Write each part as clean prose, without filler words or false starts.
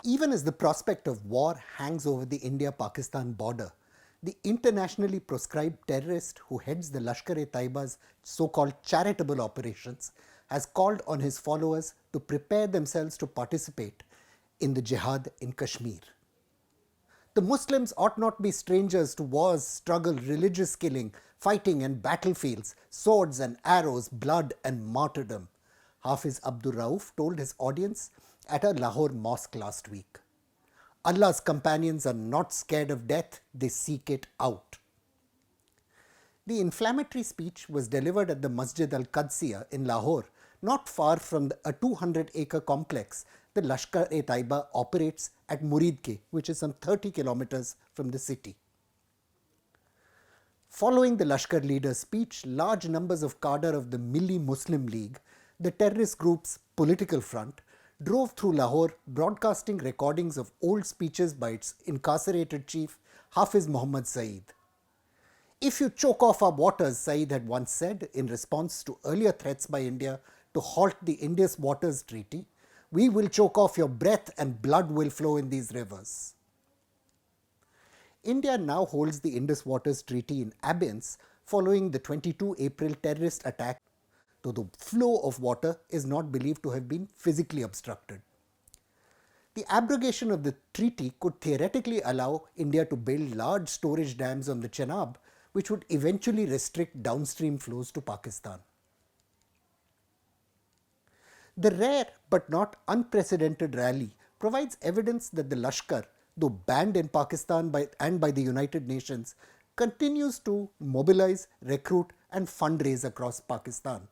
Even as the prospect of war hangs over the India-Pakistan border, the internationally proscribed terrorist who heads the Lashkar-e-Taiba's so-called charitable operations has called on his followers to prepare themselves to participate in the jihad in Kashmir. The Muslims ought not be strangers to wars, struggle, religious killing, fighting and battlefields, swords and arrows, blood and martyrdom, Hafiz Abdul Rauf told his audience at a Lahore mosque last week. Allah's companions are not scared of death, they seek it out. The inflammatory speech was delivered at the Masjid al-Qadsiya in Lahore, not far from a 200-acre complex the Lashkar-e-Taiba operates at Muridke, which is some 30 kilometers from the city. Following the Lashkar leader's speech, large numbers of cadre of the Milli Muslim League, the terrorist group's political front, drove through Lahore broadcasting recordings of old speeches by its incarcerated chief, Hafiz Muhammad Saeed. If you choke off our waters, Saeed had once said in response to earlier threats by India to halt the Indus Waters Treaty, we will choke off your breath and blood will flow in these rivers. India now holds the Indus Waters Treaty in abeyance following the 22 April terrorist attack, though the flow of water is not believed to have been physically obstructed. The abrogation of the treaty could theoretically allow India to build large storage dams on the Chenab, which would eventually restrict downstream flows to Pakistan. The rare but not unprecedented rally provides evidence that the Lashkar, though banned in Pakistan by the United Nations, continues to mobilize, recruit and fundraise across Pakistan.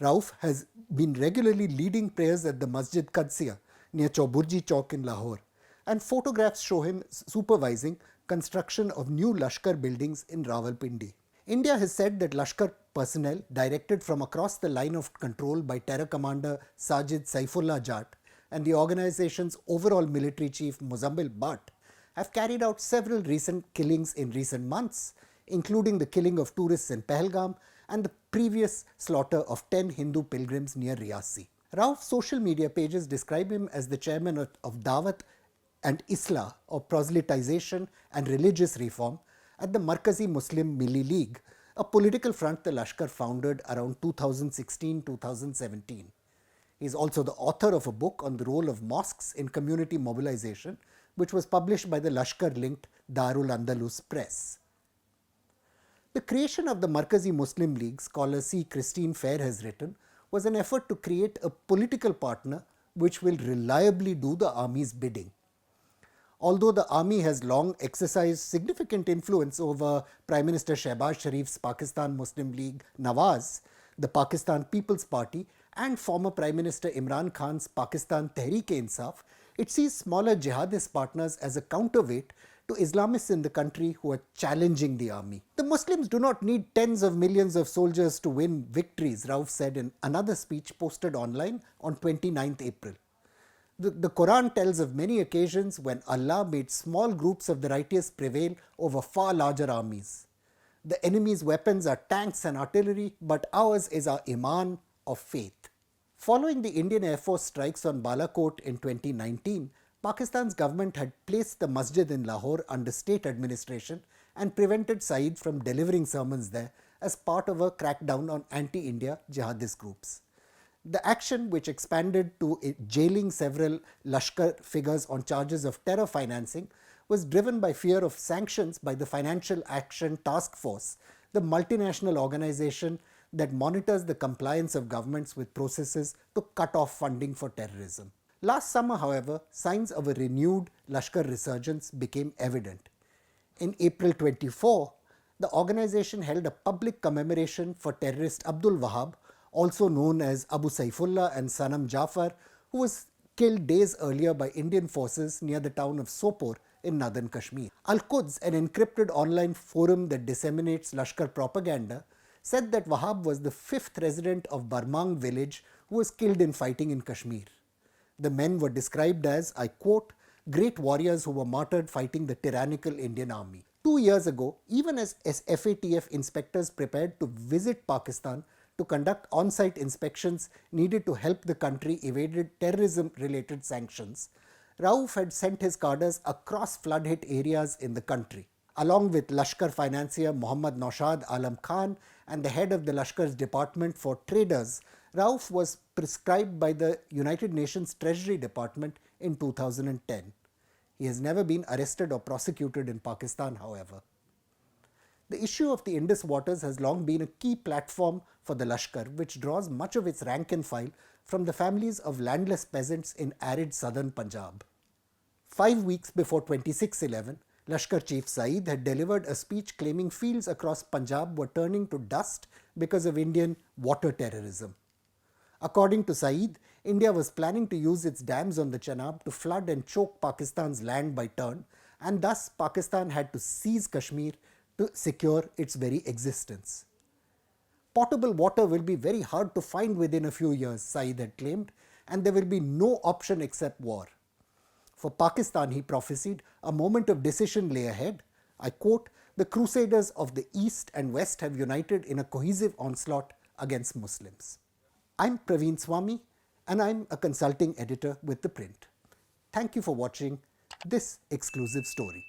Rauf has been regularly leading prayers at the Masjid Qadsiya near Chauburji Chowk in Lahore, and photographs show him supervising construction of new Lashkar buildings in Rawalpindi. India has said that Lashkar personnel directed from across the line of control by terror commander Sajid Saifullah Jat and the organization's overall military chief Muzammil Bhatt have carried out several recent killings in recent months, including the killing of tourists in Pahalgam and the previous slaughter of 10 Hindu pilgrims near Riyasi. Rauf's social media pages describe him as the chairman of Dawat and Islah, or proselytization and religious reform, at the Markazi Muslim Milli League, a political front the Lashkar founded around 2016-2017. He is also the author of a book on the role of mosques in community mobilization, which was published by the Lashkar-linked Darul Andalus Press. The creation of the Markazi Muslim League, scholar C. Christine Fair has written, was an effort to create a political partner which will reliably do the army's bidding. Although the army has long exercised significant influence over Prime Minister Shehbaz Sharif's Pakistan Muslim League Nawaz, the Pakistan People's Party and former Prime Minister Imran Khan's Pakistan Tehreek-e-Insaf, it sees smaller jihadist partners as a counterweight to Islamists in the country who are challenging the army. The Muslims do not need tens of millions of soldiers to win victories, Rauf said in another speech posted online on 29th April. The Quran tells of many occasions when Allah made small groups of the righteous prevail over far larger armies. The enemy's weapons are tanks and artillery, but ours is our iman of faith. Following the Indian Air Force strikes on Balakot in 2019, Pakistan's government had placed the masjid in Lahore under state administration and prevented Saeed from delivering sermons there as part of a crackdown on anti-India jihadist groups. The action, which expanded to jailing several Lashkar figures on charges of terror financing, was driven by fear of sanctions by the Financial Action Task Force, the multinational organization that monitors the compliance of governments with processes to cut off funding for terrorism. Last summer, however, signs of a renewed Lashkar resurgence became evident. In April 24, the organization held a public commemoration for terrorist Abdul Wahab, also known as Abu Saifullah and Sanam Jafar, who was killed days earlier by Indian forces near the town of Sopore in northern Kashmir. Al-Quds, an encrypted online forum that disseminates Lashkar propaganda, said that Wahab was the 5th resident of Barmang village who was killed in fighting in Kashmir. The men were described as, I quote, great warriors who were martyred fighting the tyrannical Indian army. 2 years ago, even as FATF inspectors prepared to visit Pakistan to conduct on-site inspections needed to help the country evade terrorism-related sanctions, Rauf had sent his cadres across flood-hit areas in the country. Along with Lashkar financier Muhammad Naushad Alam Khan and the head of the Lashkar's Department for Traders, Rauf was prescribed by the United Nations Treasury Department in 2010. He has never been arrested or prosecuted in Pakistan, however. The issue of the Indus waters has long been a key platform for the Lashkar, which draws much of its rank and file from the families of landless peasants in arid southern Punjab. 5 weeks before 26/11, Lashkar Chief Saeed had delivered a speech claiming fields across Punjab were turning to dust because of Indian water terrorism. According to Saeed, India was planning to use its dams on the Chenab to flood and choke Pakistan's land by turn, and thus Pakistan had to seize Kashmir to secure its very existence. Potable water will be very hard to find within a few years, Saeed had claimed, and there will be no option except war. For Pakistan, he prophesied, a moment of decision lay ahead. I quote, "The crusaders of the East and West have united in a cohesive onslaught against Muslims." I'm Praveen Swami, and I'm a consulting editor with ThePrint. Thank you for watching this exclusive story.